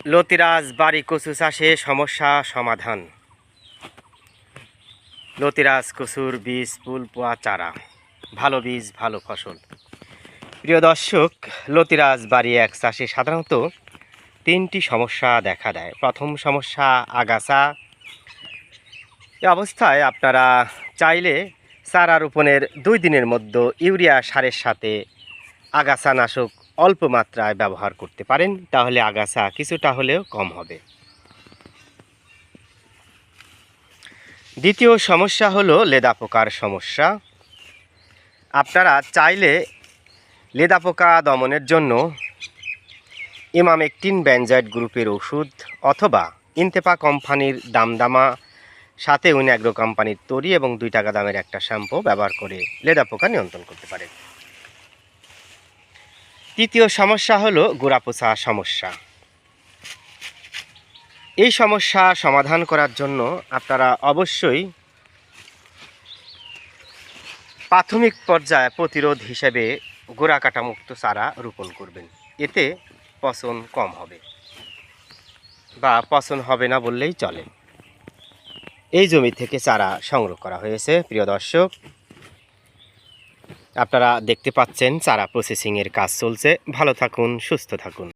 লতিরাজ বাড়ি কচু চাষে সমস্যা সমাধান। লতিরাজ কচুর বীজ ফুল পোয়া চারা, ভালো বীজ ভালো ফসল। প্রিয় দর্শক, লতিরাজ বাড়ি এক চাষে সাধারণত তিনটি সমস্যা দেখা দেয়। প্রথম সমস্যা আগাছা। এ অবস্থায় আপনারা চাইলে চারা রোপণের 2 দিনের মধ্যে ইউরিয়া সারের সাথে আগাছানাশক অল্প মাত্রায় ব্যবহার করতে পারেন, তাহলে আগাছা কিছুটা হলেও কম হবে। দ্বিতীয় সমস্যা হলো লেদা পোকার সমস্যা। আপনারা চাইলে লেদা পোকা দমনের জন্য ইমামেকটিন বেনজয়েড গ্রুপের ওষুধ অথবা ইনতেপা কোম্পানির দামদামা সাথে উইনাগ্রো কোম্পানির তরি এবং 2 টাকা দামের একটা শ্যাম্পু ব্যবহার করে লেদা পোকা নিয়ন্ত্রণ করতে পারেন। তৃতীয় সমস্যা হলো গোড়া পচা সমস্যা। এই সমস্যা সমাধান করার জন্য আপনারা অবশ্যই প্রাথমিক পর্যায়ে প্রতিরোধ হিসেবে গোড়া কাটা মুক্ত চারা রোপণ করবেন। এতে পচন কম হবে, বা পচন হবে না বললেই চলে। এই জমি থেকে চারা সংগ্রহ করা হয়েছে। প্রিয় দর্শক, আপনারা দেখতে পাচ্ছেন চারা প্রসেসিংয়ের কাজ চলছে। ভালো থাকুন, সুস্থ থাকুন।